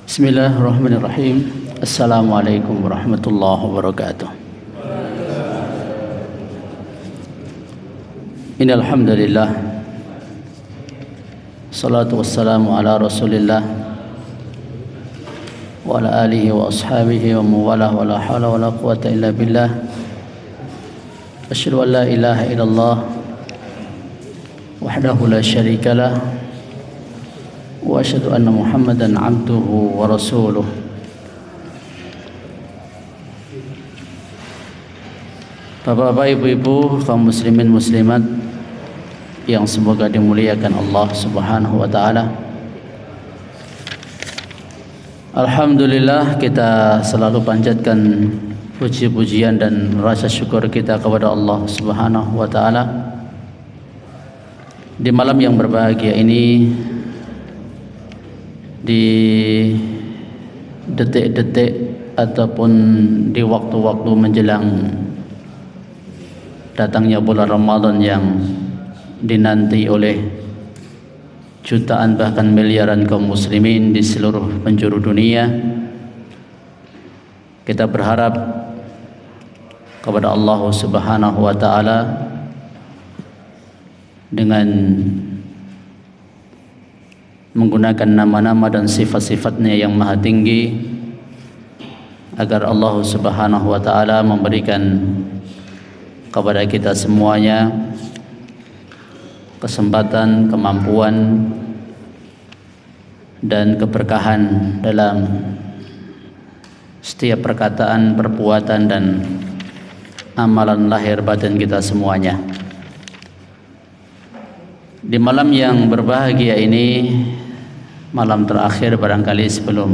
Bismillahirrahmanirrahim. Assalamualaikum warahmatullahi wabarakatuh. Innal hamdalillah, salatu wassalamu ala Rasulillah wa ala alihi wa ashabihi wa mawalah wa la hawla wa la quwwata illa billah. Asyhadu an la ilaha illallah wahdahu la syarikalah wa asyhadu anna Muhammadan abduhu wa rasuluh. Bapak-bapak, ibu-ibu, kaum muslimin muslimat yang semoga dimuliakan Allah Subhanahu wa taala. Alhamdulillah, kita selalu panjatkan puji-pujian dan rasa syukur kita kepada Allah Subhanahu wa taala di malam yang berbahagia ini, di detik-detik ataupun di waktu-waktu menjelang datangnya bulan Ramadan yang dinanti oleh jutaan bahkan miliaran kaum muslimin di seluruh penjuru dunia. Kita berharap kepada Allah Subhanahu wa taala dengan menggunakan nama-nama dan sifat-sifatnya yang maha tinggi, agar Allah Subhanahu wa taala memberikan kepada kita semuanya kesempatan, kemampuan dan keberkahan dalam setiap perkataan, perbuatan dan amalan lahir batin kita semuanya. Di malam yang berbahagia ini, malam terakhir barangkali sebelum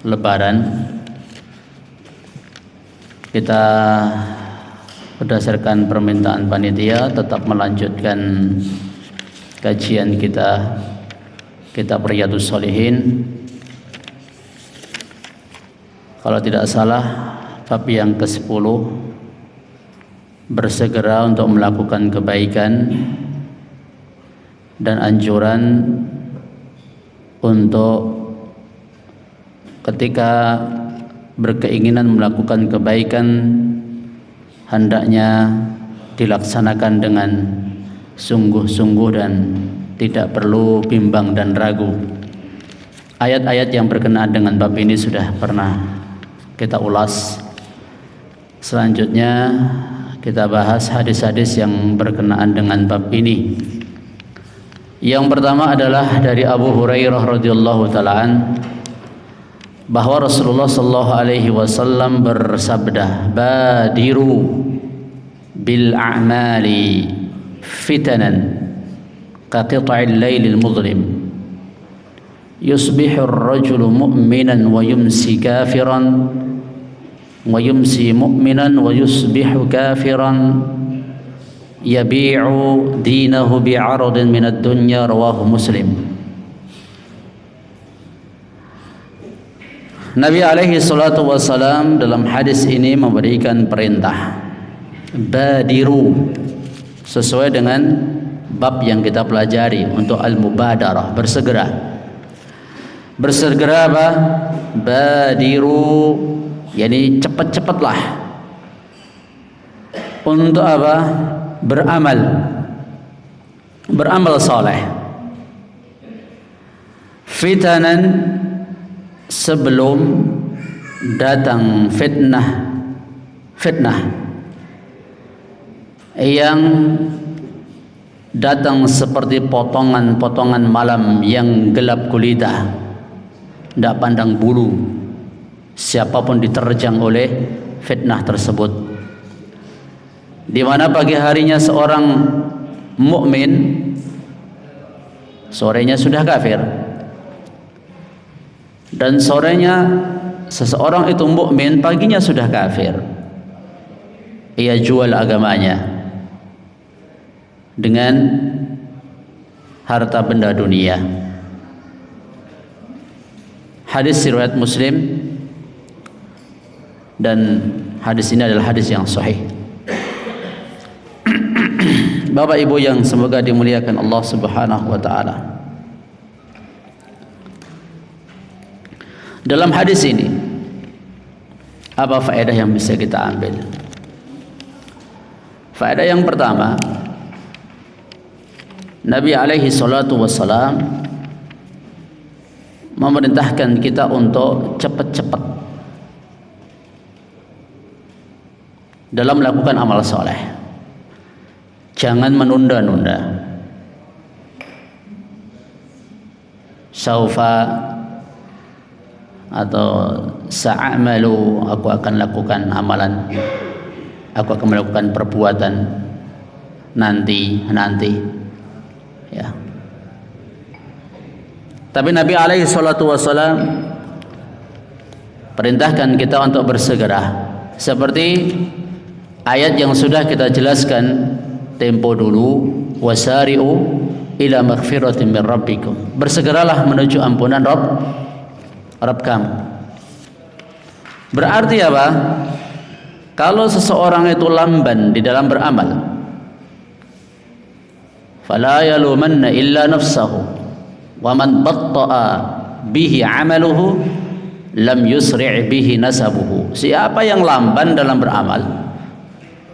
Lebaran, kita berdasarkan permintaan panitia tetap melanjutkan kajian kita kitab Riyadhus Shalihin. Kalau tidak salah, bab yang ke-10, bersegera untuk melakukan kebaikan dan anjuran untuk ketika berkeinginan melakukan kebaikan hendaknya dilaksanakan dengan sungguh-sungguh dan tidak perlu bimbang dan ragu. Ayat-ayat yang berkenaan dengan bab ini sudah pernah kita ulas. Selanjutnya kita bahas hadis-hadis yang berkenaan dengan bab ini. Yang pertama adalah dari Abu Hurairah radhiyallahu taala bahwa Rasulullah sallallahu alaihi wasallam bersabda, "Badiru bil a'mali fitanan ka qita'il lailil mudlim yusbihu ar-rajulu mu'minan wa yumsi kafiran wa yumsi mu'minan wa yusbihu kafiran yabi'u dinahu bi'aradin minad dunya." Rawahu Muslim. Nabi alaihi salatu wassalam dalam hadis ini memberikan perintah badiru sesuai dengan bab yang kita pelajari untuk al-mubadarah, bersegera. Bersegera apa? Badiru, yakni cepat-cepatlah. Untuk apa? Beramal. Beramal saleh. Fitanan, sebelum datang fitnah yang datang seperti potongan-potongan malam yang gelap gulita, tidak pandang bulu siapapun diterjang oleh fitnah tersebut. Di mana pagi harinya seorang mukmin, sorenya sudah kafir. Dan sorenya seseorang itu mukmin, paginya sudah kafir. Ia jual agamanya. dengan harta benda dunia. Hadis riwayat Muslim, dan hadis ini adalah hadis yang sahih. Bapak Ibu yang semoga dimuliakan Allah Subhanahu wa taala. Dalam hadis ini apa faedah yang bisa kita ambil? Faedah yang pertama, Nabi alaihi salatu wassalam memerintahkan kita untuk cepat-cepat dalam melakukan amal soleh. Jangan menunda-nunda. Saufa atau sa'amalu, aku akan lakukan amalan, aku akan melakukan perbuatan nanti ya. Tapi Nabi alaihi salatu wassalam perintahkan kita untuk bersegera, seperti ayat yang sudah kita jelaskan tempo dulu, wasari'u ila maghfiratin min rabbikum, bersegeralah menuju ampunan Rabb kamu. Berarti apa? Kalau seseorang itu lamban di dalam beramal, fala yalumanna illa nafsahu wa man batta'a bihi 'amaluhu lam yusri' bihi nasabuhu. Siapa yang lamban dalam beramal,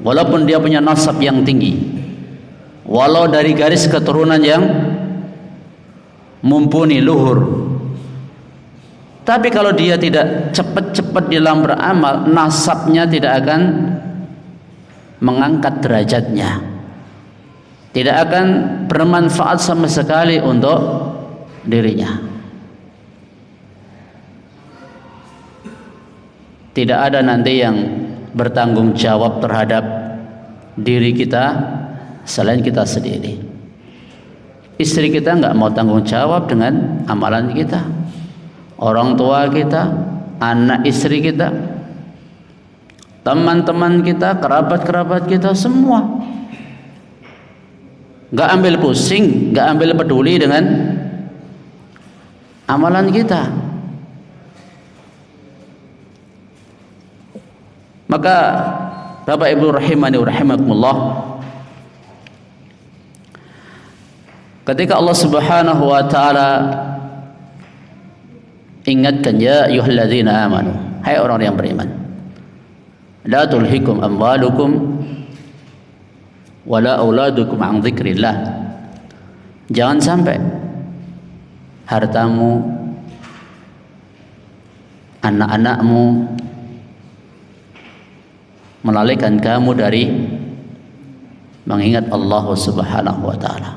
walaupun dia punya nasab yang tinggi, walau dari garis keturunan yang mumpuni luhur, tapi kalau dia tidak cepat-cepat dalam beramal, nasabnya tidak akan mengangkat derajatnya, tidak akan bermanfaat sama sekali untuk dirinya. Tidak ada nanti yang bertanggung jawab terhadap diri kita selain kita sendiri. Istri kita nggak mau tanggung jawab dengan amalan kita, orang tua kita, anak istri kita, teman-teman kita, kerabat-kerabat kita, semua nggak ambil pusing, nggak ambil peduli dengan amalan kita. Maka Bapak Ibu rahimani wa rahimakumullah, ketika Allah Subhanahu wa taala ingatkan, ya ayyuhalladzina amanu, hai orang yang beriman, la tulhikum amwalukum wala auladukum an dzikrillah, jangan sampai hartamu, anak-anakmu melalaikan kamu dari mengingat Allah Subhanahu wa taala.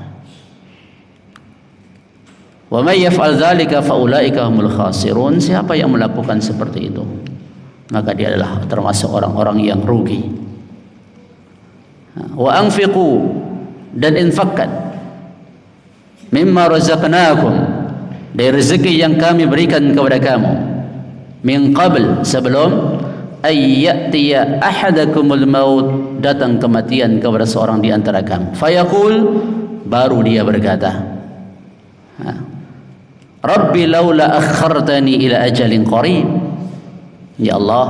Wa may yaf'al dzalika fa ulaika humul khasirun. Siapa yang melakukan seperti itu, maka dia adalah termasuk orang-orang yang rugi. Wa anfiqu, dan infakkan, mimma razaqnakum, dari rezeki yang kami berikan kepada kamu, min qabl, sebelum ayyatiya ahadakumul maut, datang kematian kepada seorang di antara kamu, fayaqul, baru dia berkata, Rabbi laula akhartani ila ajalin qarib, ya Allah,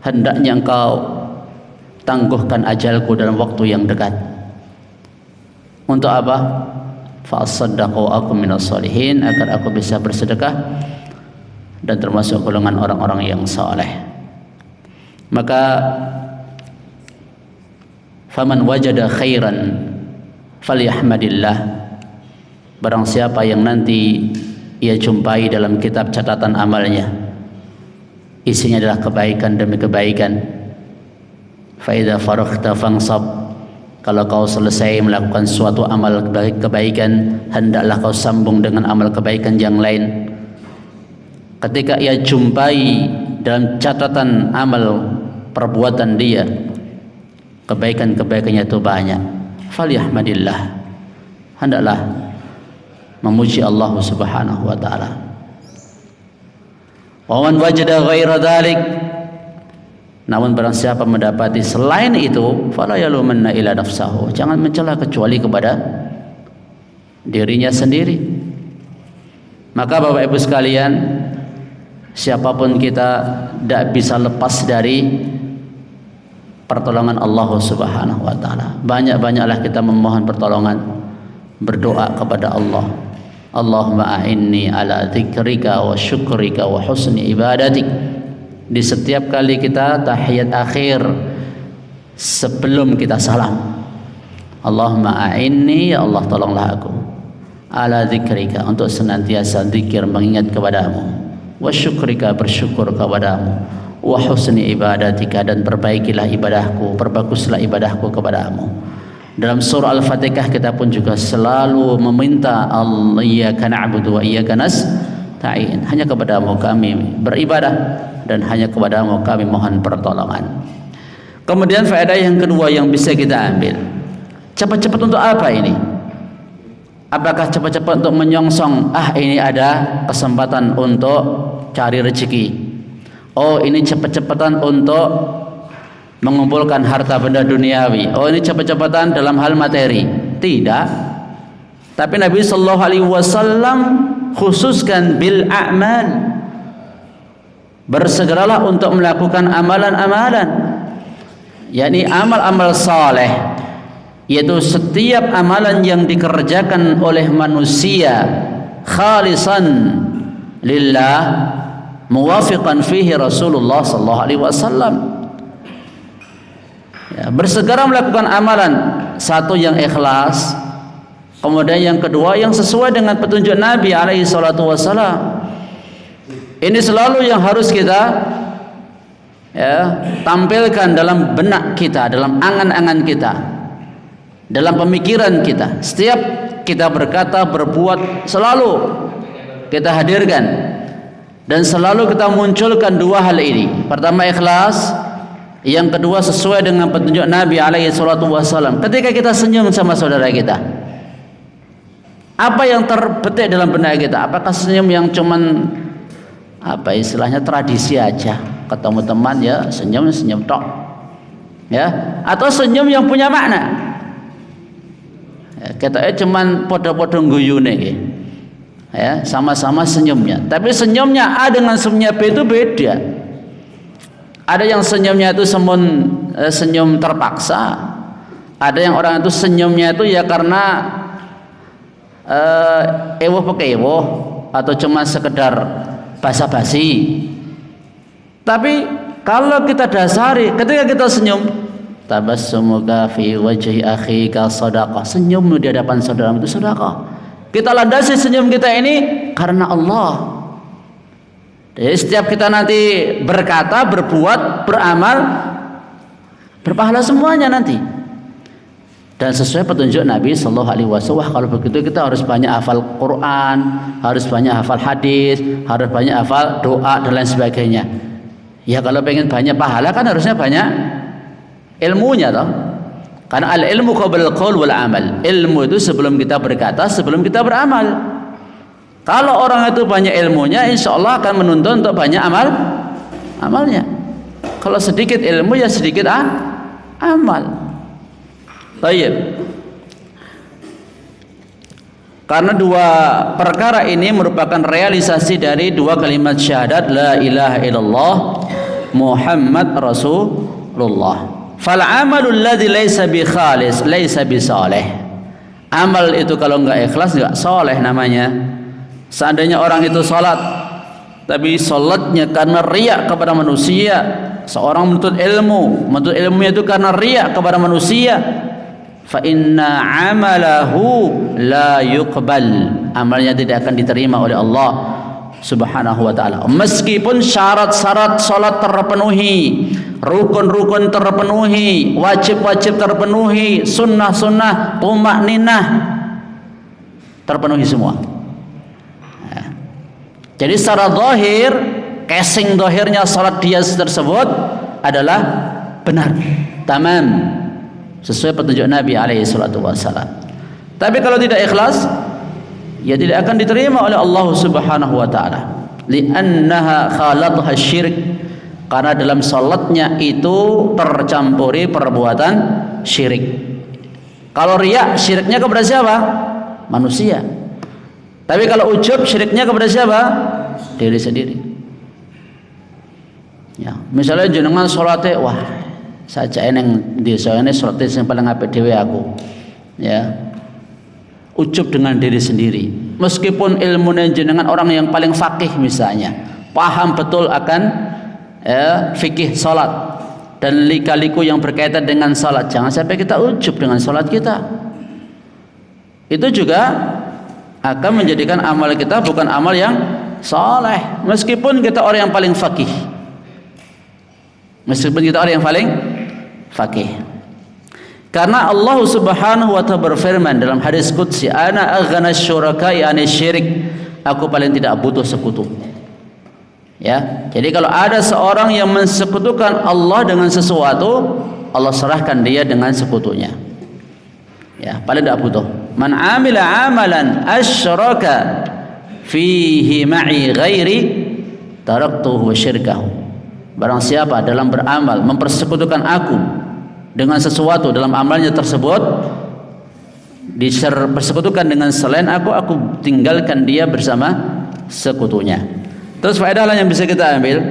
hendaknya engkau tangguhkan ajalku dalam waktu yang dekat. Untuk apa? Fa asaddaqu aku minas sholihin, agar aku bisa bersedekah dan termasuk golongan orang-orang yang saleh. Maka faman wajada khairan falyahmadillah, barang siapa yang nanti ia jumpai dalam kitab catatan amalnya isinya adalah kebaikan demi kebaikan, fa idza faraghta fansab, kalau kau selesai melakukan suatu amal kebaikan, hendaklah kau sambung dengan amal kebaikan yang lain. Ketika ia jumpai dalam catatan amal perbuatan dia kebaikan-kebaikannya itu banyak, falyahmadillah, hendaklah memuji Allah Subhanahu wa taala. Wa man wajada ghaira dzalik, Namun barang siapa mendapati selain itu, fala yalumanna ila nafsahu, jangan mencela kecuali kepada dirinya sendiri. Maka Bapak Ibu sekalian, siapapun kita tidak bisa lepas dari pertolongan Allah Subhanahu wa taala. Banyak-banyaklah kita memohon pertolongan, berdoa kepada Allah. Allahumma a'inni ala dzikrika wa syukrika wa husni ibadatik. Di setiap kali kita tahiyat akhir sebelum kita salam, Allahumma a'inni, ya Allah tolonglah aku, ala dzikrika, untuk senantiasa zikir mengingat kepadamu, wa syukrika, bersyukur kepadamu, wa husni ibadatika, dan perbaikilah ibadahku, perbaguslah ibadahku kepadamu. Dalam surah Al-Fatihah kita pun juga selalu meminta Allah, iyyaka na'budu wa iyyaka nasta'in, hanya kepadamu kami beribadah dan hanya kepadamu kami mohon pertolongan. Kemudian faedah yang kedua yang bisa kita ambil, cepat-cepat untuk apa ini? Apakah cepat-cepat untuk menyongsong, ini ada kesempatan untuk cari rezeki, ini cepat-cepatan untuk mengumpulkan harta benda duniawi, ini cepat-cepatan dalam hal materi? Tidak. Tapi Nabi sallallahu alaihi wasallam khususkan bil a'mal, bersegeralah untuk melakukan amalan-amalan, yakni amal-amal saleh, yaitu setiap amalan yang dikerjakan oleh manusia khalisan lillah, muwafiqan fihi Rasulullah sallallahu alaihi wasallam. Bersegera melakukan amalan, satu yang ikhlas, kemudian yang kedua yang sesuai dengan petunjuk Nabi alaihi salatu wasallam. Ini selalu yang harus kita tampilkan dalam benak kita, dalam angan-angan kita, dalam pemikiran kita. Setiap kita berkata, berbuat, selalu kita hadirkan dan selalu kita munculkan dua hal ini. Pertama ikhlas, yang kedua sesuai dengan petunjuk Nabi alaihi salatu wasallam. Ketika kita senyum sama saudara kita, apa yang terbetik dalam benak kita? Apakah senyum yang cuman istilahnya tradisi aja, ketemu teman ya senyum tok, atau senyum yang punya makna? Kita cuman podo-podo guyune, sama-sama senyumnya, tapi senyumnya A dengan senyumnya B itu beda. Ada yang senyumnya itu senyum terpaksa, ada yang orang itu senyumnya itu ya karena ewoh pekewoh atau cuma sekedar basa-basi. Tapi kalau kita dasari, ketika kita senyum, tabassumuka fi wajhi akhika shadaqah, senyummu di hadapan saudaramu itu sedekah. Kita landasi senyum kita ini karena Allah. Jadi setiap kita nanti berkata, berbuat, beramal, berpahala semuanya nanti. Dan sesuai petunjuk Nabi sallallahu alaihi wasallam, kalau begitu kita harus banyak hafal Quran, harus banyak hafal hadis, harus banyak hafal doa dan lain sebagainya. Ya kalau pengen banyak pahala kan harusnya banyak ilmunya toh. Karena al ilmu qabla al qaul wal amal. Ilmu itu sebelum kita berkata, sebelum kita beramal. Kalau orang itu banyak ilmunya, insya Allah akan menuntut untuk banyak amalnya. Kalau sedikit ilmu ya sedikit amal. Baik. Karena dua perkara ini merupakan realisasi dari dua kalimat syahadat la ilaha illallah Muhammad Rasulullah. Fal amalul ladzi laisa bi khalis laisa bi salih. Amal itu kalau enggak ikhlas enggak saleh namanya. Seandainya orang itu salat tapi salatnya karena riya kepada manusia, seorang menuntut ilmunya itu karena riya kepada manusia, fa inna amalahu la yuqbal, amalnya tidak akan diterima oleh Allah Subhanahu wa taala. Meskipun syarat-syarat salat terpenuhi, rukun-rukun terpenuhi, wajib-wajib terpenuhi, sunnah-sunnah, tumakninah terpenuhi semua. Jadi secara zahir, casing zahirnya salat dia tersebut adalah benar, tamam, sesuai petunjuk Nabi alaihi salatu wasallam. Tapi kalau tidak ikhlas, ya tidak akan diterima oleh Allah Subhanahu wa taala. Li'annaha khalatha syirk, Karena dalam salatnya itu tercampuri perbuatan syirik. Kalau riya, syiriknya kepada siapa? Manusia. Tapi kalau ujub, syiriknya kepada siapa? Diri sendiri. Ya, misalnya jenengan salate, wah, saja eneng desa ini salate sing paling apik dhewe aku. Ya. Ujub dengan diri sendiri. Meskipun ilmunya jenengan orang yang paling faqih misalnya, paham betul akan fikih salat dan lika-liku yang berkaitan dengan salat, jangan sampai kita ujub dengan salat kita. Itu juga akan menjadikan amal kita bukan amal yang saleh, meskipun kita orang yang paling faqih. Meskipun kita orang yang paling faqih. Karena Allah Subhanahu wa ta'ala berfirman dalam hadis qudsi, ana aghna syuraka'i anis syirik, aku paling tidak butuh sekutu. Ya, jadi kalau ada seorang yang mensekutukan Allah dengan sesuatu, Allah serahkan dia dengan sekutunya. Ya, paling tidak butuh. Man amila amalan asyraka fihi ma'i ghairi taraktuhu wa syirkahu. Barang siapa dalam beramal mempersekutukan aku dengan sesuatu dalam amalnya tersebut, dipersekutukan dengan selain aku tinggalkan dia bersama sekutunya. Terus faedah lain yang bisa kita ambil,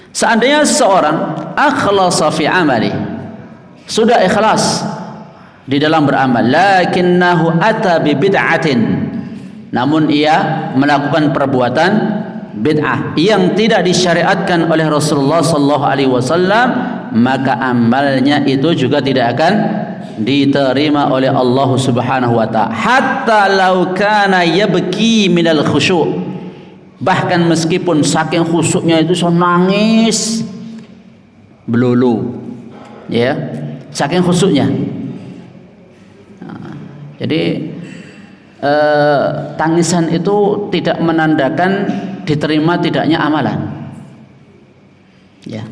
seandainya seseorang akhlasa fi amali, sudah ikhlas di dalam beramal, lakinnahu ata bi bid'atin, namun ia melakukan perbuatan bid'ah yang tidak disyariatkan oleh Rasulullah sallallahu alaihi wasallam, maka amalnya itu juga tidak akan diterima oleh Allah Subhanahu wa ta'ala. Hatta law kana yabki minal khusyuk, bahkan meskipun saking khusyuknya itu so nangis belulu, ya, saking khusyuknya. Jadi tangisan itu tidak menandakan diterima tidaknya amalan. Ya.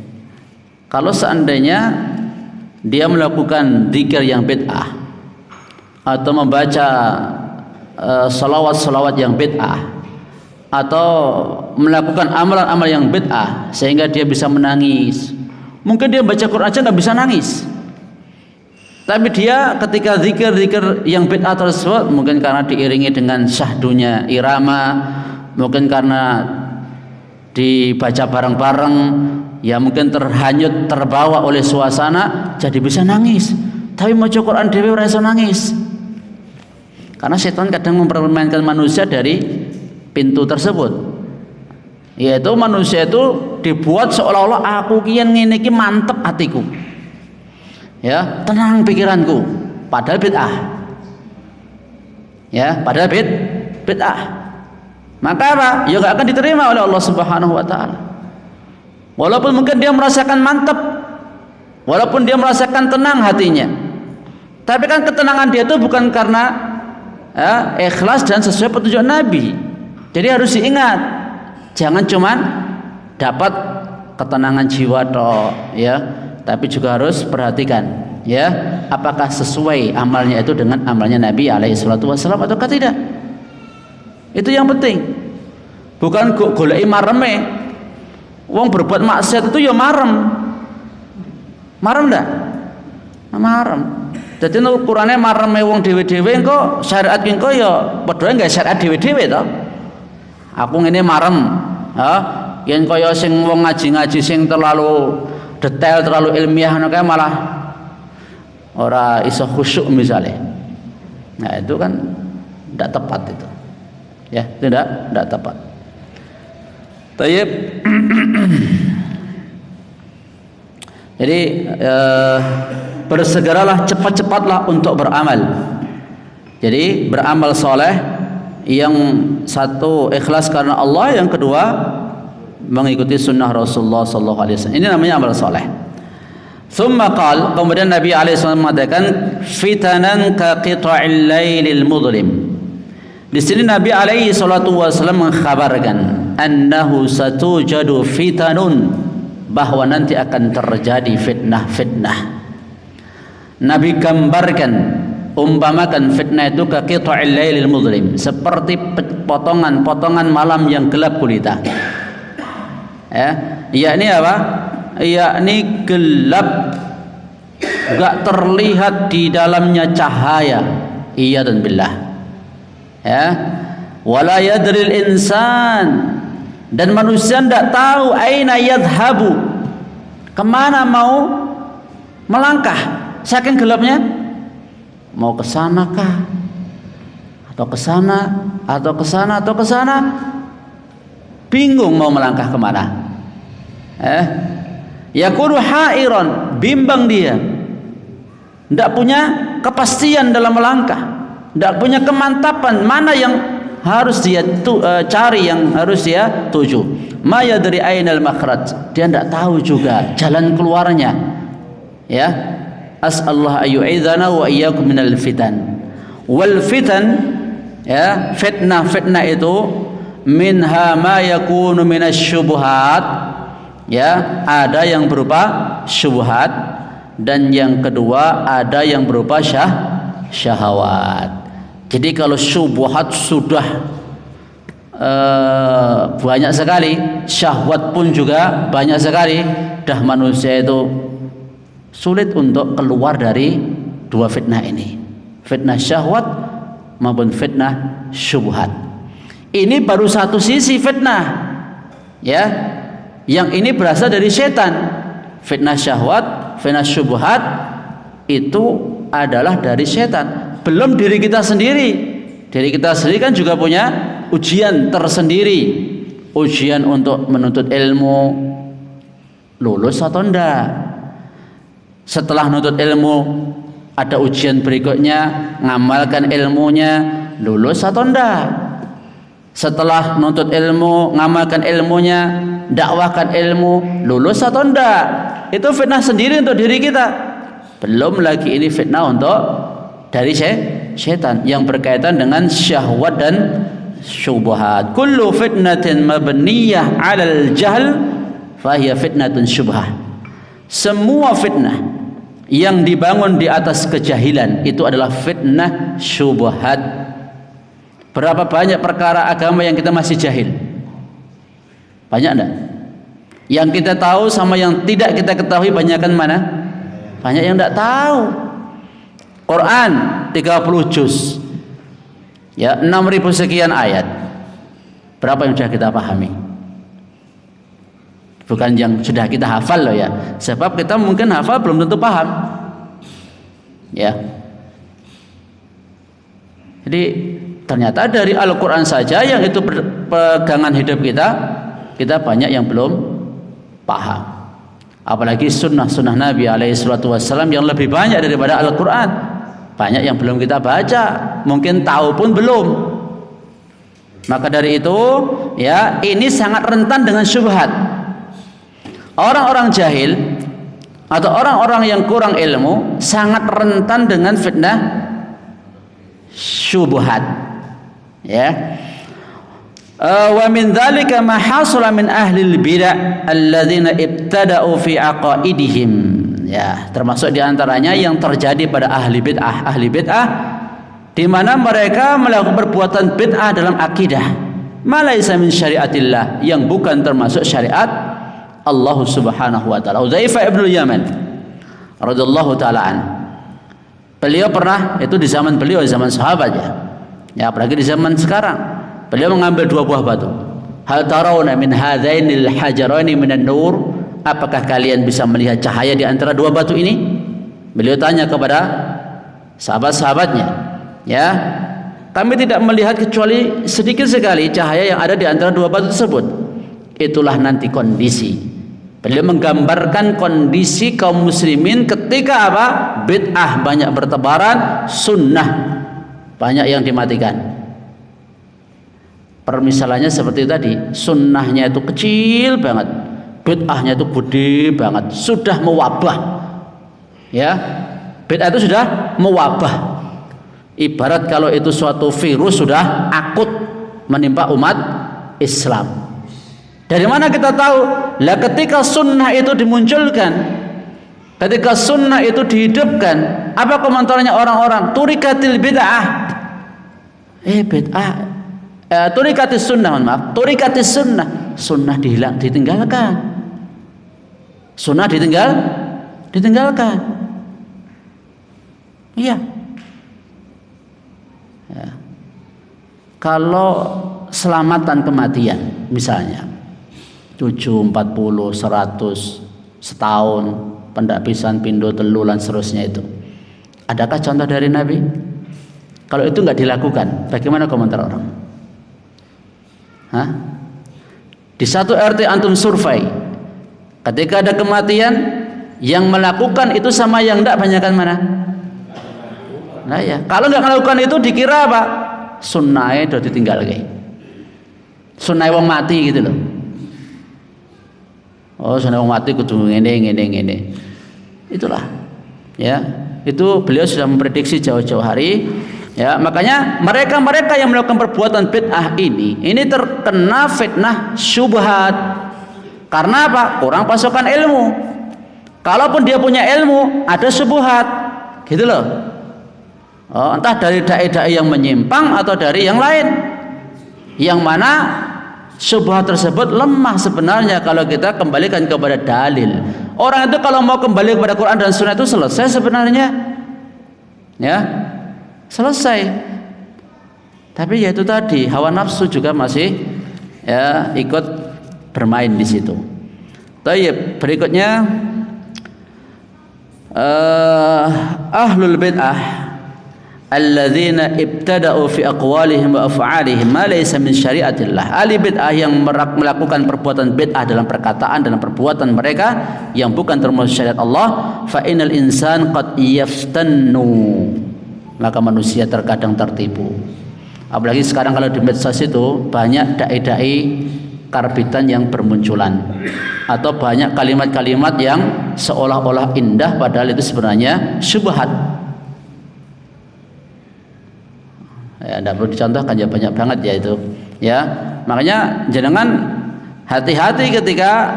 Kalau seandainya dia melakukan zikir yang bid'ah atau membaca salawat-salawat yang bid'ah atau melakukan amalan-amalan yang bid'ah sehingga dia bisa menangis. Mungkin dia baca Quran aja nggak bisa nangis. Tapi dia ketika zikir-zikir yang bid'ah tersebut, mungkin karena diiringi dengan syahdunya irama, mungkin karena dibaca bareng-bareng, ya mungkin terhanyut, terbawa oleh suasana, jadi bisa nangis. Tapi maca Quran dhewe ora iso nangis. Karena setan kadang mempermainkan manusia dari pintu tersebut. Yaitu manusia itu dibuat seolah-olah aku kian ngene iki mantep hatiku. Ya, tenang pikiranku, padahal bid'ah. Ya, padahal bid'ah. Maka apa? Ya enggak akan diterima oleh Allah Subhanahu wa ta'ala. Walaupun mungkin dia merasakan mantap, walaupun dia merasakan tenang hatinya, tapi kan ketenangan dia itu bukan karena ikhlas dan sesuai petunjuk Nabi. Jadi harus diingat, jangan cuman dapat ketenangan jiwa toh, ya, tapi juga harus perhatikan, ya, apakah sesuai amalnya itu dengan amalnya Nabi alaihi salatu wasallam ataukah tidak. Itu yang penting. Bukan goleki mareme. Wong berbuat maksiat itu ya marem. Marem ndak? Marem. Dadi nek ukurane mareme wong dhewe-dhewe engko syariat engko ya padha enggak syariat dhewe-dhewe to. Aku ngene marem, ha? Yen kaya sing wong ngaji-ngaji sing terlalu detail, terlalu ilmiah ngono kae malah ora iso khusyuk misalnya. Nah, itu kan tidak tepat itu. Ya, tidak tepat. Tayyib. Jadi bersegeralah, cepat-cepatlah untuk beramal. Jadi beramal soleh, yang satu ikhlas karena Allah, yang kedua mengikuti sunnah Rasulullah sallallahu alaihi wasallam. Ini namanya amal soleh. Thumma qal, kemudian Nabi alaihi wasallam mengatakan fitanan ka qita'il lailil mudlim. Di sini Nabi alaihi salatu wasallam mengkhabarkan annahu satujadu fitanun, bahwa nanti akan terjadi fitnah-fitnah. Nabi gambarkan, umpamakan fitnah itu ka qita'il lailil mudlim, seperti potongan-potongan malam yang gelap gulita. Ya, yakni apa? Yakni gelap, enggak terlihat di dalamnya cahaya. Iya dan billah. Ya, wala yadril insan, dan manusia tidak tahu aina yadhabu, kemana mau melangkah saking gelapnya. Mau ke sana kah, atau ke sana, atau ke sana, atau ke sana, bingung mau melangkah kemana. Yakunu hairon, bimbang dia, tidak punya kepastian dalam melangkah, tidak punya kemantapan mana yang harus dia cari, yang harus dia tuju. Ma yadri ainal makhraj, dia tidak tahu juga jalan keluarnya. Ya, as'allahu ayyu'idhana wa iyyakum minal fitan. Wal fitan, ya, fitnah itu minha ma yakunu minasyubuhat, ya, ada yang berupa syubhat, dan yang kedua ada yang berupa syahwat. Jadi kalau syubhat sudah banyak sekali, syahwat pun juga banyak sekali, dah manusia itu sulit untuk keluar dari dua fitnah ini, fitnah syahwat maupun fitnah syubhat. Ini baru satu sisi fitnah, ya, yang ini berasal dari setan. Fitnah syahwat, fitnah syubhat itu adalah dari setan, belum diri kita sendiri. Diri kita sendiri kan juga punya ujian tersendiri, ujian untuk menuntut ilmu, lulus atau enggak. Setelah menuntut ilmu ada ujian berikutnya, ngamalkan ilmunya, lulus atau enggak. Setelah menuntut ilmu, ngamalkan ilmunya, dakwahkan ilmu, lulus atau enggak. Itu fitnah sendiri untuk diri kita. Belum lagi ini fitnah untuk dari syaitan yang berkaitan dengan syahwat dan syubhat. Kullu fitnatin mabniyah 'alal jahl fahiya fitnatun syubhah. Semua fitnah yang dibangun di atas kejahilan itu adalah fitnah syubhat. Berapa banyak perkara agama yang kita masih jahil? Banyak enggak? Yang kita tahu sama yang tidak kita ketahui banyakkan mana? Banyak yang enggak tahu. Quran 30 juz, ya, 6.000 sekian ayat. Berapa yang sudah kita pahami? Bukan yang sudah kita hafal loh ya. Sebab kita mungkin hafal belum tentu paham. Ya. Jadi ternyata dari Al-Quran saja yang itu pegangan hidup kita banyak yang belum paham. Apalagi sunnah Nabi SAW yang lebih banyak daripada Al-Quran. Banyak yang belum kita baca, mungkin tahu pun belum. Maka dari itu, ya, ini sangat rentan dengan syubhat. Orang-orang jahil atau orang-orang yang kurang ilmu sangat rentan dengan fitnah syubhat. Ya. Wa min dzalika ma hasala min ahli al-bid'ah alladzina ibtada'u fi aqaidihim. Ya, termasuk diantaranya yang terjadi pada ahli bid'ah di mana mereka melakukan perbuatan bid'ah dalam akidah, malaisa min syariatillah, yang bukan termasuk syariat Allah Subhanahu wa taala. Udzaifah ibn Yaman radhiyallahu taala an, beliau pernah, itu di zaman beliau, di zaman sahabat ya. Ya, apalagi di zaman sekarang, beliau mengambil dua buah batu. Hal tarawna min hadzainil hajaraini minan nur, apakah kalian bisa melihat cahaya di antara dua batu ini? Beliau tanya kepada sahabat-sahabatnya, ya, kami tidak melihat kecuali sedikit sekali cahaya yang ada di antara dua batu tersebut. Itulah nanti kondisi. Beliau menggambarkan kondisi kaum muslimin ketika apa? Bid'ah banyak bertebaran, sunnah banyak yang dimatikan. Permisalannya seperti tadi, sunnahnya itu kecil banget, bid'ahnya itu gede banget, sudah mewabah. Ya, bid'ah itu sudah mewabah. Ibarat kalau itu suatu virus sudah akut menimpa umat Islam. Dari mana kita tahu? Lah ketika sunnah itu dimunculkan, ketika sunnah itu dihidupkan, apa komentarnya orang-orang? Turikatil bid'ah. Bid'ah. Turikatis sunnah, maaf. Turikatis sunnah. sunnah ditinggalkan. Sunnah ditinggalkan. Iya. Ya. Kalau selamatan kematian misalnya 7, 40, 100, setahun, pendak pisan, pindo, telu, dan seterusnya itu. Adakah contoh dari Nabi? Kalau itu nggak dilakukan, bagaimana komentar orang? Hah? Di satu RT antum survei, ketika ada kematian, yang melakukan itu sama yang enggak banyakan mana? Nah ya, kalau nggak melakukan itu dikira apa? Sunnah itu ditinggal kayak. Sunnah wong mati gitu loh. Oh, sunnah wong mati kudu ngene. Itulah. Ya, itu beliau sudah memprediksi jauh-jauh hari. Ya, makanya mereka yang melakukan perbuatan bid'ah ini terkena fitnah syubhat. Karena apa? Kurang pasokan ilmu. Kalaupun dia punya ilmu, ada syubhat. Gitu loh. Oh, entah dari dai-dai yang menyimpang atau dari yang lain. Yang mana syubhat tersebut lemah sebenarnya kalau kita kembalikan kepada dalil. Orang itu kalau mau kembali kepada Quran dan Sunnah itu selesai sebenarnya. Ya. Selesai. Tapi ya itu tadi, hawa nafsu juga masih ya ikut bermain di situ. Baik, berikutnya ahlul bid'ah alladzina ibtada'u fi aqwalihim wa af'alihim ma laysa min syariatillah. Ahli bid'ah yang melakukan perbuatan bid'ah dalam perkataan dan perbuatan mereka yang bukan termasuk syariat Allah, fa innal insan qad yaftannu. Maka manusia terkadang tertipu. Apalagi sekarang kalau di medsos itu banyak dai-dai karbitan yang bermunculan, atau banyak kalimat-kalimat yang seolah-olah indah padahal itu sebenarnya syubhat. Ya, tidak perlu dicontohkan, ya banyak banget ya itu. Ya, makanya jangan hati-hati ketika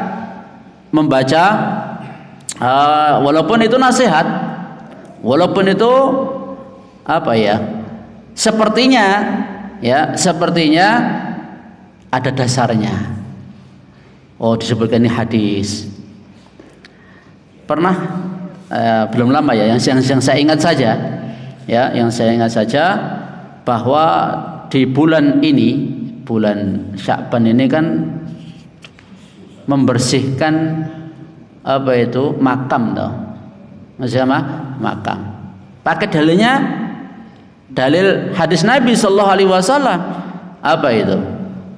membaca, walaupun itu nasihat, walaupun itu apa ya, sepertinya ada dasarnya. Oh, disebutkan ini hadis. Pernah belum lama ya, yang saya ingat saja, ya, yang saya ingat saja bahwa di bulan ini, bulan Sya'ban ini kan membersihkan apa itu makam toh, maksudnya makam. Pakai dalilnya dalil hadis Nabi sallallahu alaihi wasallam. Apa itu?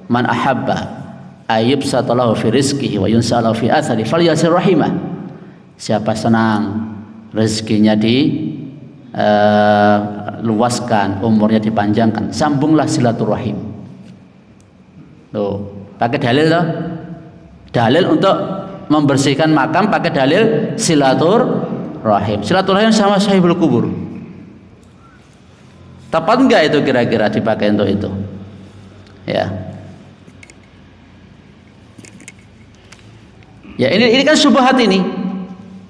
Man ahabba ayyub satalahu fi rizqihi wa yunsalahu fi athari falyasir rahimah. Siapa senang rezekinya luaskan, umurnya dipanjangkan, sambunglah silaturahim. Tuh, pakai dalil toh. Dalil untuk membersihkan makam pakai dalil silaturahim. Silaturahim sama sahibul kubur. Tepat enggak itu kira-kira dipakai untuk itu? Ya. Ya, ini kan syubhat ini.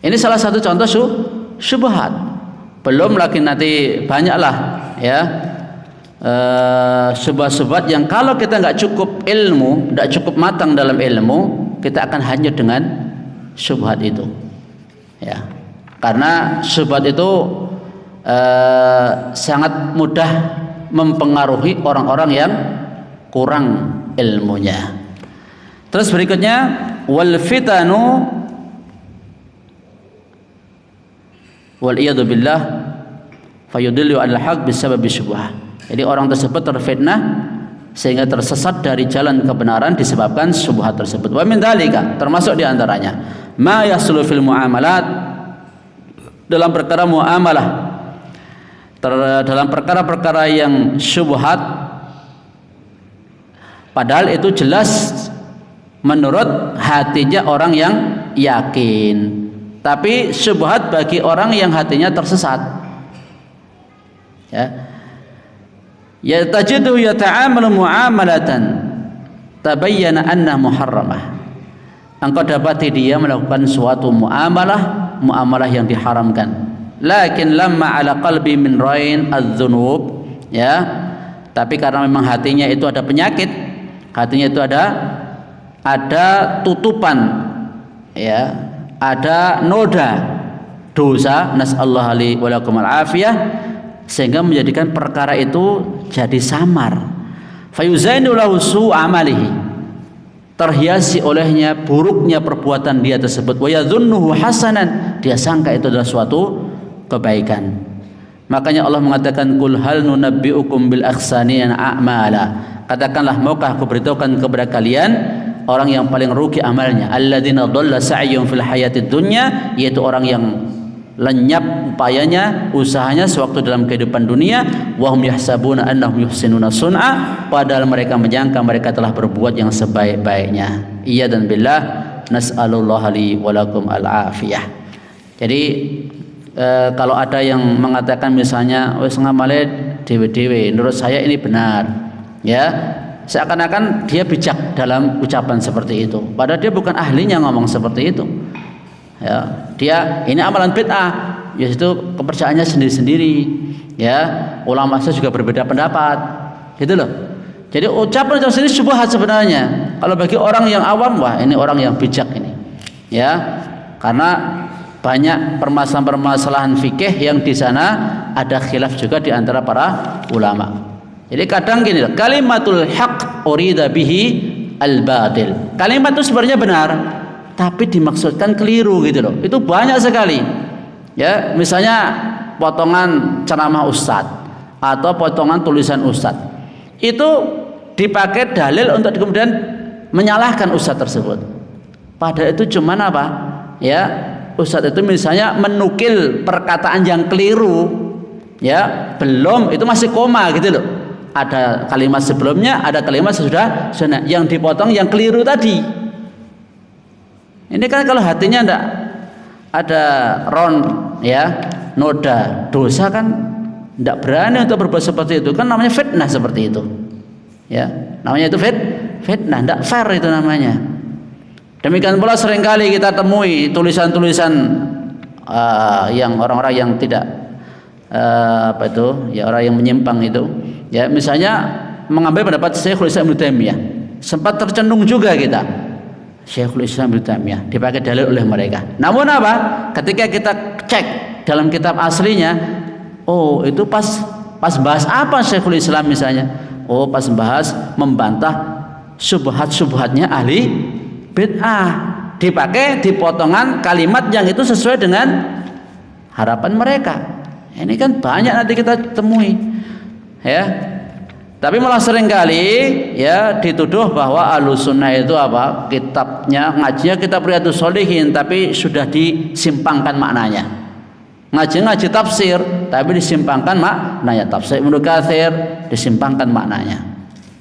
Ini salah satu contoh syubhat. Belum lagi nanti banyaklah ya syubhat-syubhat yang kalau kita nggak cukup ilmu, nggak cukup matang dalam ilmu, kita akan hanyut dengan syubhat itu. Ya. Karena syubhat itu sangat mudah mempengaruhi orang-orang yang kurang ilmunya. Terus berikutnya wal fitanu wal iyadu billah fayudillu al haq bisabab syubhah. Jadi orang tersebut terfitnah sehingga tersesat dari jalan kebenaran disebabkan syubhat tersebut. Wa min dzalika, termasuk di antaranya ma yaslu fil muamalat, dalam perkara muamalah, dalam perkara-perkara yang syubhat padahal itu jelas menurut hatinya orang yang yakin, tapi syubhat bagi orang yang hatinya tersesat. Ya, tajidu yata'amalu mu'amalatan tabayyana anna muharramah. Engkau dapati dia melakukan suatu muamalah yang diharamkan. Lakin lamma ala qalbi min rain adz-dzunub, ya, tapi karena memang hatinya itu ada penyakit, hatinya itu ada ada tutupan, ya, ada noda dosa, nasallahu alaihi walakum al-afiyah, sehingga menjadikan perkara itu jadi samar. Fayuzainu lahu su'u amalihi, terhiasi olehnya buruknya perbuatan dia tersebut. Wa yadhunnuhu hasanan, dia sangka itu adalah suatu kebaikan. Makanya Allah mengatakan, qul hal nunabbiukum bil akhsanina a'mala, katakanlah maukah aku beritahukan kepada kalian orang yang paling rugi amalnya, alladzina dhalla sa'yuhum fil hayatid dunya, yaitu orang yang lenyap upayanya, usahanya sewaktu dalam kehidupan dunia, wa hum yahsabuna annahum yuhsinuna sun'a, padahal mereka menyangka mereka telah berbuat yang sebaik-baiknya. Iya dan billah, nas'alullah li wa lakum al-afiyah. Jadi kalau ada yang mengatakan misalnya wis ngamale dewe-dewe, menurut saya ini benar, ya, seakan-akan dia bijak dalam ucapan seperti itu, padahal dia bukan ahlinya ngomong seperti itu, ya. Dia ini amalan bid'ah, ya, itu kepercayaannya sendiri-sendiri, ya. Ulama saya juga berbeda pendapat, gitu loh. Jadi ucapan sendiri syubhat sebenarnya. Kalau bagi orang yang awam, wah ini orang yang bijak ini, ya, karena banyak permasalahan-permasalahan fikih yang di sana ada khilaf juga di antara para ulama. Jadi kadang gini loh, kalimatul haq urida bihi al-batil. Kalimat itu sebenarnya benar, tapi dimaksudkan keliru gitu loh. Itu banyak sekali. Ya, misalnya potongan ceramah ustadz atau potongan tulisan ustadz. Itu dipakai dalil untuk kemudian menyalahkan ustadz tersebut. Padahal itu cuman apa? Ya, ustadz itu misalnya menukil perkataan yang keliru, ya, belum, itu masih koma gitu loh. Ada kalimat sebelumnya, ada kalimat sesudah, yang dipotong yang keliru tadi. Ini kan kalau hatinya enggak ada ya, noda dosa, kan enggak berani untuk berbuat seperti itu, kan namanya fitnah seperti itu. Ya, namanya itu fitnah, enggak fair itu namanya. Demikian pula seringkali kita temui tulisan-tulisan yang orang-orang yang tidak ya, orang yang menyimpang itu, ya, misalnya mengambil pendapat Syekhul Islam Ibnu Taimiyah. Sempat tercenung juga kita, Syekhul Islam Ibnu Taimiyah dipakai dalil oleh mereka. Namun apa? Ketika kita cek dalam kitab aslinya, oh itu pas bahas apa Syekhul Islam misalnya? Oh pas bahas membantah syubhat-syubhatnya ahli bid'ah, dipakai di potongan kalimat yang itu sesuai dengan harapan mereka. Ini kan banyak nanti kita temui, ya. Tapi malah seringkali, ya, dituduh bahwa Ahlussunnah itu apa? Kitabnya, ngajinya kitab Riyadhus Shalihin, tapi sudah disimpangkan maknanya. Ngaji tafsir, tapi disimpangkan maknanya. Tafsir Ibnu Katsir disimpangkan maknanya.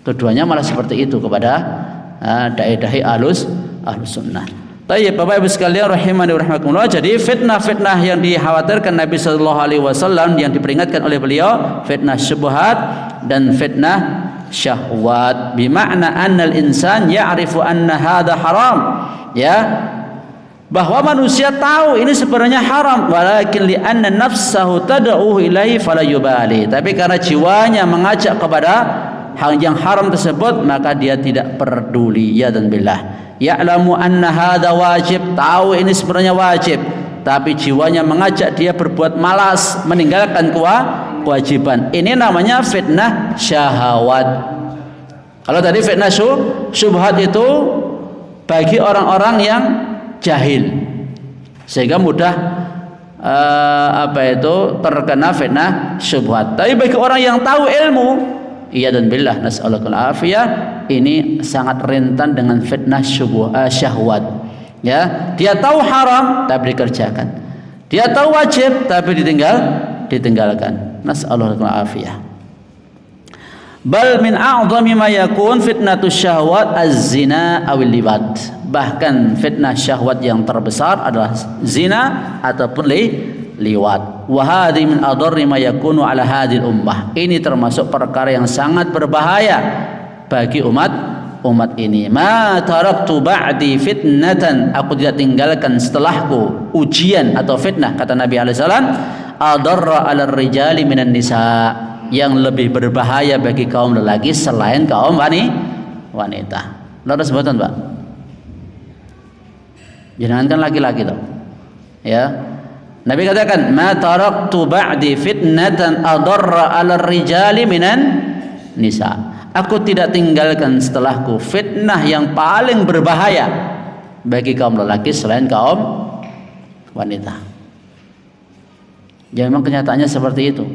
Tuduhannya malah seperti itu kepada dai-dai Ahlussunnah. Baik, Bapak Ibu sekalian rahimani wa rahimakumullah. Jadi fitnah-fitnah yang dikhawatirkan Nabi sallallahu alaihi wasallam, yang diperingatkan oleh beliau, fitnah syubhat dan fitnah syahwat. Bima'na annal insan ya'rifu anna hadha haram. Ya, bahwa manusia tahu ini sebenarnya haram, walakin li anna nafsahu tad'uhu ilaihi fala yubali. Tapi karena jiwanya mengajak kepada hal yang haram tersebut, maka dia tidak peduli. Ya dan billah, ya'lamu anna hadza wajib, tahu ini sebenarnya wajib, tapi jiwanya mengajak dia berbuat malas, meninggalkan kewajiban. Ini namanya fitnah syahwat. Kalau tadi fitnah syubhat itu bagi orang-orang yang jahil, sehingga mudah terkena fitnah syubhat. Tapi bagi orang yang tahu ilmu, iya dan billah, nas'alukal afiyah, ini sangat rentan dengan fitnah syahwat. Ya, dia tahu haram tapi dikerjakan, dia tahu wajib tapi ditinggalkan. Nas'alukal afiyah. Bal min a'zami ma yakun fitnatus syahwat az-zina awil liwat. Bahkan fitnah syahwat yang terbesar adalah zina ataupun liwat. Wa hadhi min adarri ma yakunu ala hadhil ummah. Ini termasuk perkara yang sangat berbahaya bagi umat ini. Ma taraktu ba'di fitnatan, aku tidak tinggalkan setelahku ujian atau fitnah, kata Nabi alaihi salam, adarra 'alal rijali minan nisa, yang lebih berbahaya bagi kaum lelaki selain kaum wanita. Lalu sebutan, Pak. Jenengan kan laki-laki toh. Ya. Nabi katakan, "Ma taraktu ba'di fitnatan adarra 'alal rijali minan nisa." Aku tidak tinggalkan setelahku fitnah yang paling berbahaya bagi kaum lelaki selain kaum wanita. Ya memang kenyataannya seperti itu.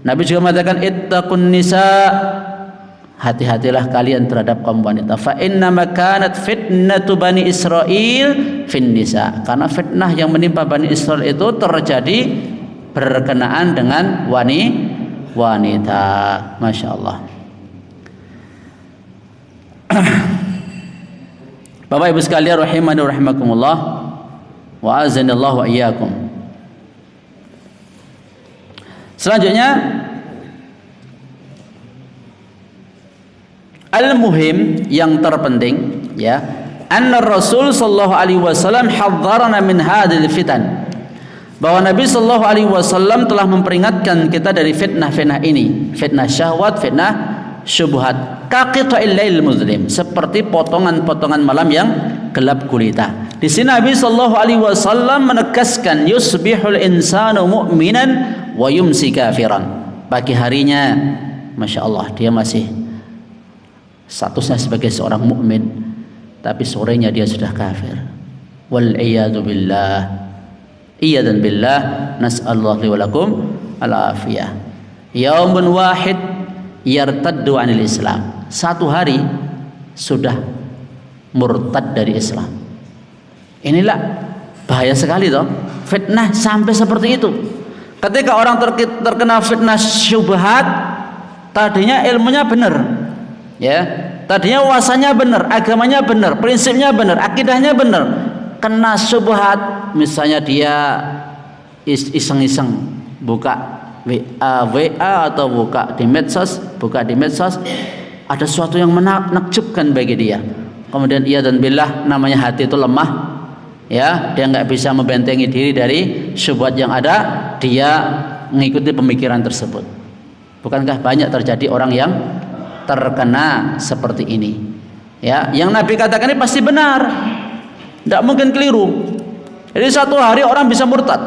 Nabi juga mengatakan, "Ittaqun nisa." Hati-hatilah kalian terhadap kaum wanita. Fa inna makanat fitnatu Bani Israil fin nisa. Karena fitnah yang menimpa Bani Israil itu terjadi berkenaan dengan wanita. Masya Allah. Bapak Ibu sekalian rahimani rahimakumullah wa azanillahu wa iyyakum. Selanjutnya al-muhim yang terpenting ya, anna Rasul sallallahu alaihi wasallam hadzarana min hadhil fitan. Bahwa Nabi sallallahu alaihi wasallam telah memperingatkan kita dari fitnah-fitnah ini, fitnah syahwat, fitnah syubhat. Kaqita'il lail muzlim, seperti potongan-potongan malam yang gelap gulita. Di sini Nabi sallallahu alaihi wasallam menegaskan yusbihul insanu mu'minan wa yumsi kafiran. Pagi harinya Masya Allah dia masih statusnya sebagai seorang mukmin, tapi sorenya dia sudah kafir. Wal iyadu billah. Iyadan billah, nas'allahu li wa lakum al-afiyah. Yaumun wahid yartaddu 'anil Islam. Satu hari sudah murtad dari Islam. Inilah bahaya sekali toh. Fitnah sampai seperti itu. Ketika orang terkena fitnah syubhat, tadinya ilmunya benar. Ya, tadinya wawasannya benar, agamanya benar, prinsipnya benar, akidahnya benar. Kena syubhat, misalnya dia iseng-iseng buka WA atau buka di medsos, ada sesuatu yang menakjubkan bagi dia. Kemudian ia dan billah, namanya hati itu lemah. Ya, dia nggak bisa membentengi diri dari syubhat yang ada, dia mengikuti pemikiran tersebut. Bukankah banyak terjadi orang yang terkena seperti ini? Ya, yang Nabi katakan ini pasti benar, tidak mungkin keliru. Jadi satu hari orang bisa murtad,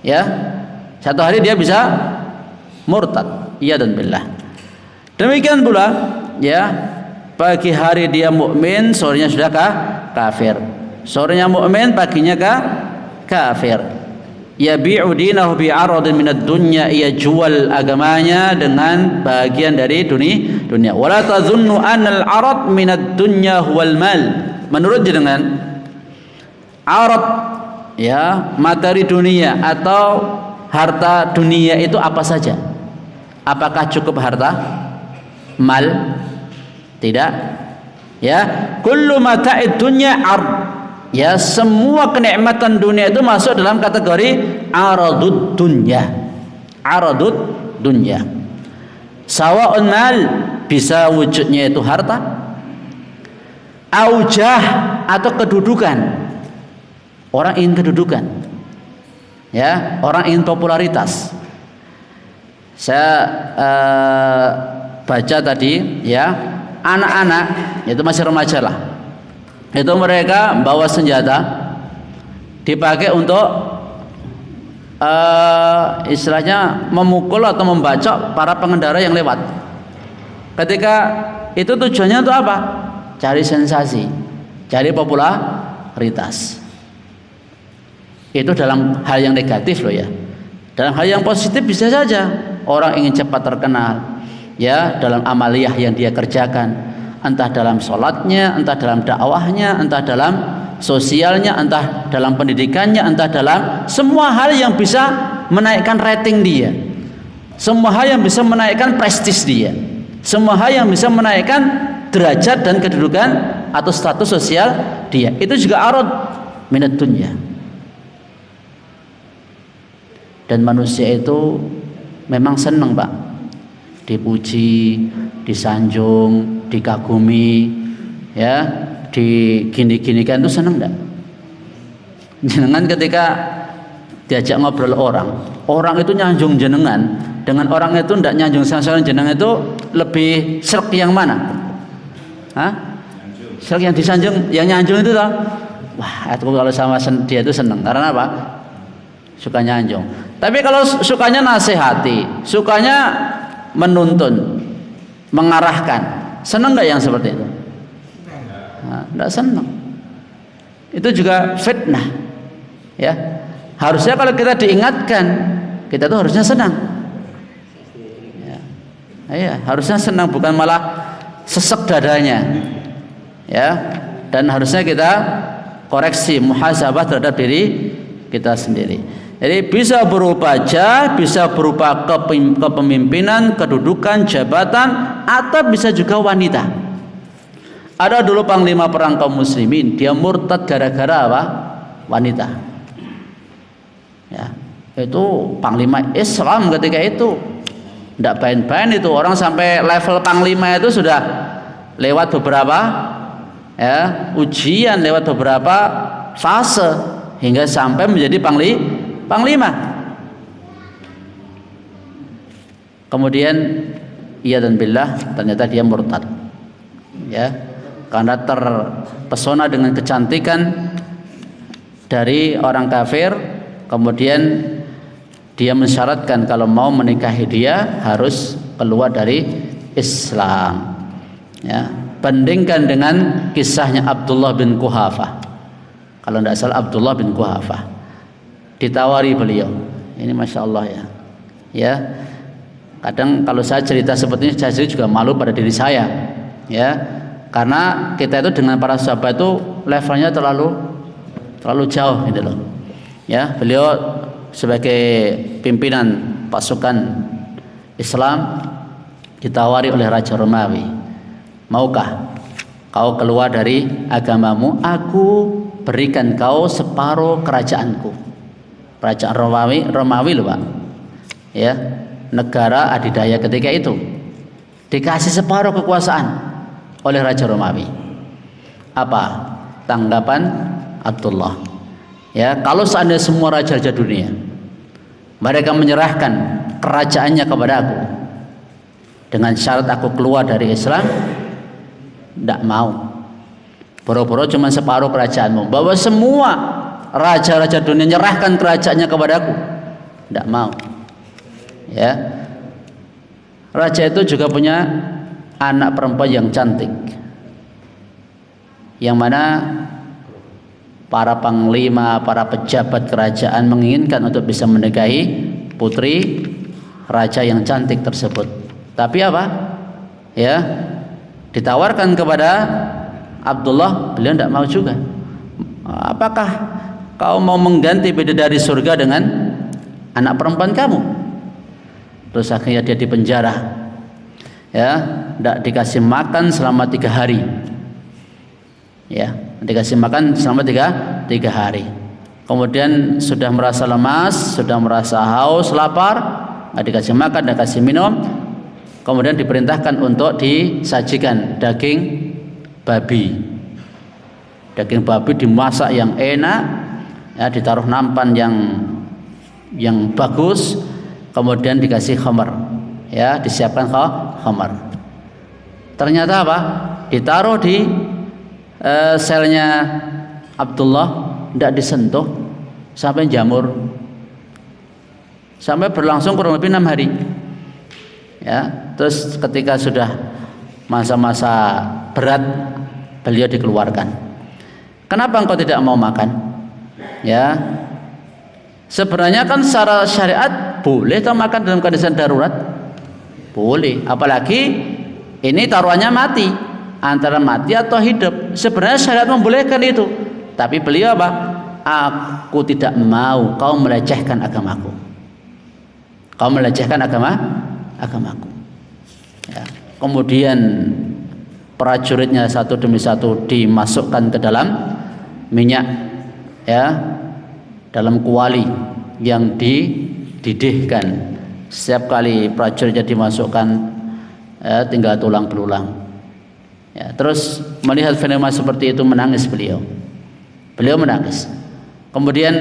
ya, satu hari dia bisa murtad, iya dan billah. Demikian pula, ya, pagi hari dia mukmin, sorenya sudah kafir. Sorenya mukmin, paginya kafir. Yabi'u dinahu bi'aradin minad dunya, ia jual agamanya dengan bagian dari dunia. Wala tadhunnu anna al-arad minad dunya huwal mal. Menurut jenengan, arad, ya, materi dunia atau harta dunia itu apa saja? Apakah cukup harta? Mal? Tidak. Ya, kullu mata'id dunya ard. Ya, semua kenikmatan dunia itu masuk dalam kategori aradud dunya. Aradud dunya. Sawa'un mal, bisa wujudnya itu harta, aujah atau kedudukan. Orang ingin kedudukan. Ya, orang ingin popularitas. Saya baca tadi, ya, anak-anak itu masih remaja lah. Itu mereka bawa senjata dipakai untuk istilahnya memukul atau membacok para pengendara yang lewat. Ketika itu tujuannya untuk apa? Cari sensasi, cari popularitas. Itu dalam hal yang negatif loh ya. Dalam hal yang positif bisa saja orang ingin cepat terkenal, ya, dalam amaliyah yang dia kerjakan. Entah dalam sholatnya, entah dalam dakwahnya, entah dalam sosialnya, entah dalam pendidikannya, entah dalam semua hal yang bisa menaikkan rating dia, semua hal yang bisa menaikkan prestis dia, semua hal yang bisa menaikkan derajat dan kedudukan atau status sosial dia. Itu juga arad minad dunya. Dan manusia itu memang senang, Pak, dipuji, disanjung, dikagumi, ya, digini-ginikan, itu senang enggak? Jenengan ketika diajak ngobrol orang itu nyanjung jenengan, dengan orang itu enggak nyanjung sama jenengan, itu lebih serk yang mana? Hah? Serk yang disanjung, yang nyanjung itu toh? wah aku kalau sama dia itu seneng. Karena apa? Sukanya anjong. Tapi kalau sukanya nasihati, sukanya menuntun, mengarahkan, seneng nggak yang seperti itu? Nah, nggak seneng. Itu juga fitnah. Ya, harusnya kalau kita diingatkan, kita tuh harusnya senang. Ya, iya, harusnya senang, bukan malah sesek dadanya. Ya, dan harusnya kita koreksi, muhasabah terhadap diri kita sendiri. Jadi bisa berupa jah, bisa berupa kepemimpinan, kedudukan, jabatan, atau bisa juga wanita. Ada dulu panglima perang kaum muslimin, dia murtad gara-gara apa? Wanita. Ya, itu panglima Islam ketika itu. Tidak main-main itu, orang sampai level panglima itu sudah lewat beberapa ya, ujian, lewat beberapa fase hingga sampai menjadi panglima. Kemudian iya dan billah ternyata dia murtad. Ya, karena terpesona dengan kecantikan dari orang kafir, kemudian dia mensyaratkan kalau mau menikahi dia harus keluar dari Islam. Ya, bandingkan dengan kisahnya Abdullah bin Quhafah. Kalau tidak salah Abdullah bin Quhafah, ditawari beliau, ini masya Allah ya. Ya, kadang kalau saya cerita seperti ini, saya sendiri juga malu pada diri saya. Ya, karena kita itu dengan para sahabat itu levelnya terlalu jauh gitu loh. Ya, beliau sebagai pimpinan pasukan Islam ditawari oleh Raja Romawi, maukah kau keluar dari agamamu? Aku berikan kau separuh kerajaanku. Kerajaan Romawi loh Pak. Ya, negara adidaya ketika itu dikasih separuh kekuasaan oleh Raja Romawi. Apa tanggapan Abdullah? Ya, kalau seandainya semua raja-raja dunia mereka menyerahkan kerajaannya kepada aku dengan syarat aku keluar dari Islam, tidak mau. Boro-boro cuma separuh kerajaanmu, bahwa semua raja-raja dunia menyerahkan kerajaannya kepadaku, tidak mau. Ya, raja itu juga punya anak perempuan yang cantik, yang mana para panglima, para pejabat kerajaan menginginkan untuk bisa menikahi putri raja yang cantik tersebut. Tapi apa? Ya, ditawarkan kepada Abdullah, beliau tidak mau juga. Apakah kau mau mengganti bidadari surga dengan anak perempuan kamu? Terus akhirnya dia dipenjara. Ya, tidak dikasih makan selama 3 hari. Ya, dikasih makan selama tiga hari. Kemudian sudah merasa lemas, sudah merasa haus, lapar, nggak dikasih makan, nggak dikasih minum. Kemudian diperintahkan untuk disajikan daging babi. Daging babi dimasak yang enak, ya, ditaruh nampan yang bagus, kemudian dikasih khamar, ya, disiapkan khamar. Ternyata apa? Ditaruh di selnya Abdullah, tidak disentuh sampai jamur, sampai berlangsung kurang lebih 6 hari. Ya, terus ketika sudah masa-masa berat, beliau dikeluarkan. Kenapa engkau tidak mau makan? Ya, sebenarnya kan secara syariat boleh tak makan dalam keadaan darurat? Boleh, apalagi ini taruhannya mati, antara mati atau hidup. Sebenarnya syariat membolehkan itu. Tapi beliau apa? Aku tidak mau kau melecehkan agamaku. Kau melecehkan agamaku. Ya. Kemudian prajuritnya satu demi satu dimasukkan ke dalam minyak, ya, dalam kuali yang dididihkan. Setiap kali prajuritnya dimasukkan, ya, tinggal tulang belulang. Ya, terus melihat fenomena seperti itu menangis beliau. Beliau menangis. Kemudian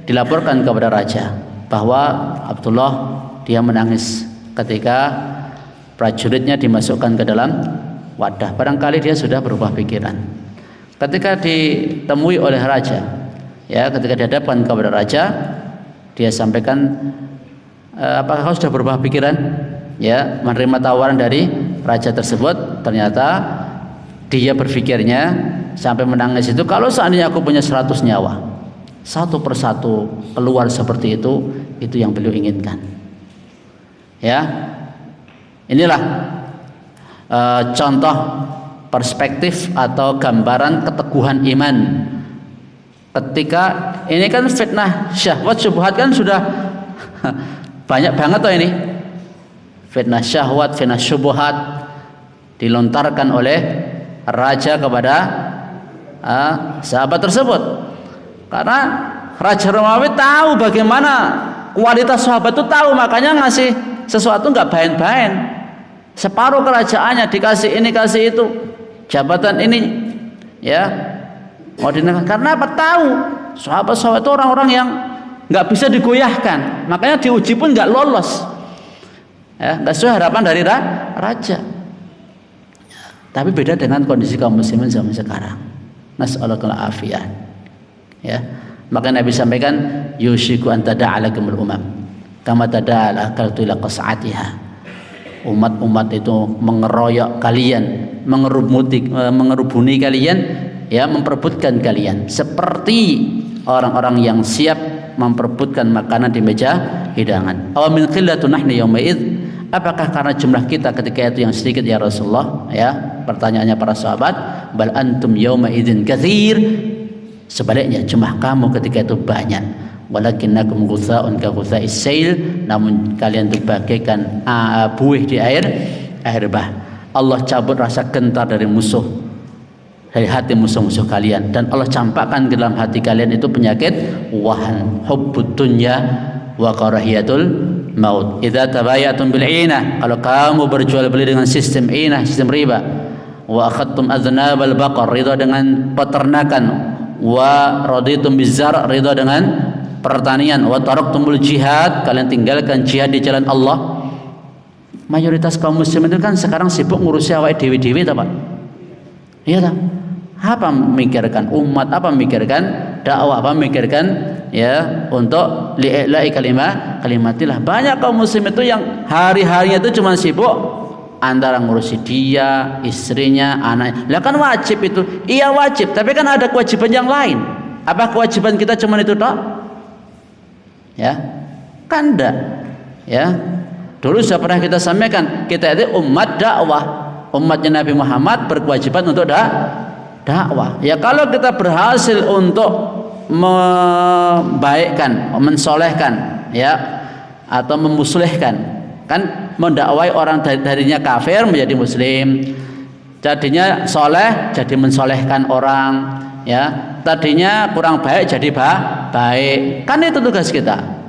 dilaporkan kepada raja bahwa Abdullah dia menangis ketika prajuritnya dimasukkan ke dalam wadah. Barangkali dia sudah berubah pikiran. Ketika ditemui oleh raja, ya, ketika dihadapkan kepada raja, dia sampaikan, apakah kau sudah berubah pikiran? Ya, menerima tawaran dari raja tersebut. Ternyata dia berpikirnya sampai menangis itu, kalau seandainya aku punya 100 nyawa, satu persatu keluar seperti itu yang beliau inginkan. Ya, inilah contoh perspektif atau gambaran keteguhan iman. Ketika ini kan fitnah syahwat syubhat kan sudah banyak banget toh ini. Fitnah syahwat, fitnah syubhat dilontarkan oleh raja kepada sahabat tersebut. Karena Raja Romawi tahu bagaimana kualitas sahabat itu, tahu, makanya ngasih sesuatu nggak bain-bain. Separuh kerajaannya dikasih ini kasih itu, jabatan ini, ya, mau dinaikkan. Karena apa? Tahu sahabat-sahabat itu orang-orang yang nggak bisa digoyahkan, makanya diuji pun nggak lolos, ya, nggak sesuai harapan dari raja. Tapi beda dengan kondisi kaum muslimin zaman sekarang. Nas'alukal afiyah. Ya, maka Nabi sampaikan, yushiku an tada'alakumul umam kama tada'ala kaltu ila qas'atiha. Umat-umat itu mengeroyok kalian, mengerubuni kalian, ya, memperebutkan kalian seperti orang-orang yang siap memperebutkan makanan di meja hidangan. Aw min qillatun nahnu yawma id, apakah karena jumlah kita ketika itu yang sedikit ya Rasulullah? Ya, pertanyaannya para sahabat. Bal antum yawma idzin katsir, sebaliknya jumlah kamu ketika itu banyak. Walakinnakum ghutsa'un ka ghutsa'is sail, namun kalian itu bagaikan buih di air bah. Allah cabut rasa gentar dari musuh, dari hati musuh-musuh kalian, dan Allah campakkan ke dalam hati kalian itu penyakit wahan, hubbud dunya wa karahiyatul maut. Idza tabayatum bil inah, kalau kamu berjual beli dengan sistem inah, sistem riba, wa akhadtum adznabal baqar, ridha dengan peternakan, wa raditum bizar, ridha dengan pertanian, wa taraktumul jihad, kalian tinggalkan jihad di jalan Allah. Mayoritas kaum muslim itu kan sekarang sibuk ngurusi awake dewi-dewi, Pak. Iya tak? Apa memikirkan umat, apa memikirkan dakwah, apa memikirkan, ya, untuk li'ila'i kalimatillah. Banyak kaum muslim itu yang hari-harinya itu cuma sibuk antara ngurusi dia, istrinya, anaknya. Lah kan wajib itu. Iya wajib, tapi kan ada kewajiban yang lain. Apa kewajiban kita cuma itu tok? Ya, kan enggak. Ya, dulu sudah pernah kita sampaikan, kita itu umat dakwah, umatnya Nabi Muhammad berkewajiban untuk dakwah. Ya, kalau kita berhasil untuk membaikkan, mensolehkan, ya, atau memuslihkan, kan mendakwai orang darinya kafir menjadi muslim, jadinya soleh jadi mensolehkan orang, ya, tadinya kurang baik jadi baik, kan itu tugas kita.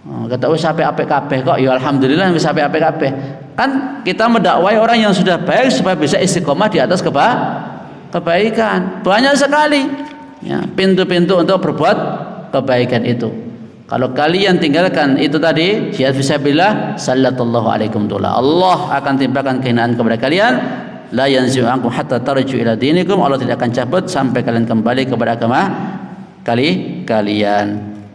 Kata sampai apik kabeh kok, ya alhamdulillah bisa sampai apik kabeh. Kan kita mendakwai orang yang sudah baik supaya bisa istiqomah di atas kebaikan. Banyak sekali, ya, pintu-pintu untuk berbuat kebaikan itu. Kalau kalian tinggalkan itu tadi, jihad fisabilillah, sallallahu alaikum tula, Allah akan timpakan kehinaan kepada kalian. La yanzi'ankum hatta tarju ila dinikum, Allah tidak akan cabut sampai kalian kembali kepada agama kalian.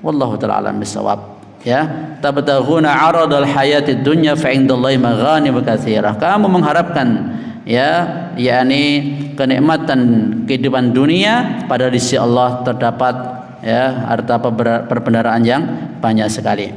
Wallahu ta'ala alam bisawab. Ya, tabtaghuna 'aradal hayatid dunya fa indallahi maghanim katsirah. Kamu mengharapkan, ya, yakni kenikmatan kehidupan dunia, pada di sisi Allah terdapat, ya, harta perbendaharaan yang banyak sekali.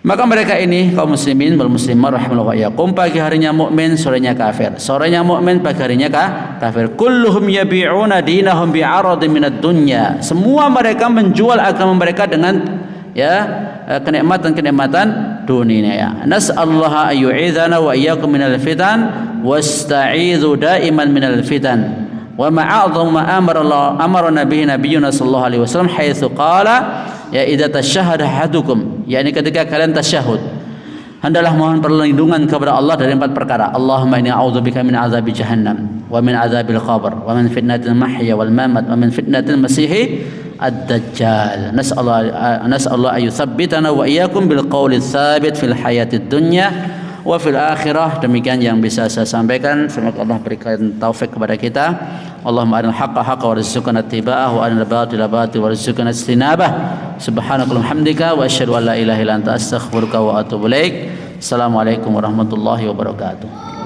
Maka mereka ini kaum muslimin wal muslimat rahimallahu wa iyyakum, pagi harinya mukmin, sorenya kafir. Sorenya mukmin, pagi harinya kafir. Kulluhum yabi'una dinahum bi'aradin minad dunya. Semua mereka menjual agama mereka dengan, ya, kenikmatan-kenikmatan dunia, ya. Nas'allaha ayyu'idhana wa iyyakum minal fitan wasta'idzu daiman minal fitan. Wa ma'a'dhamu ma amara nabiyyuna sallallahu alaihi wasallam haitsu qala, ya, idza tasyahhada ahadukum, yakni ketika kalian tasyahud, hendaklah mohon perlindungan kepada Allah dari 4 perkara. Allahumma inni a'udzubika min azabi jahannam wa min azabil qabr wa min fitnatil mahya wal mamat wa min fitnatil masihi ad-dajjal. Nas'alullah ayyutsabbitana wa iyyakum bil qawli tsabit fil hayatid dunya wa fil akhirah. Demikian yang bisa saya sampaikan. Semoga Allah berikan taufik kepada kita. Allahumma arinal haqqa haqqan warzuqna ittiba'ah wa arinal batila batilan warzuqna ijtinabah. Subhanakallahumma hamdika wa asyhadu an la ilaha illa anta astaghfiruka wa atubu ilaik. Assalamualaikum warahmatullahi wabarakatuh.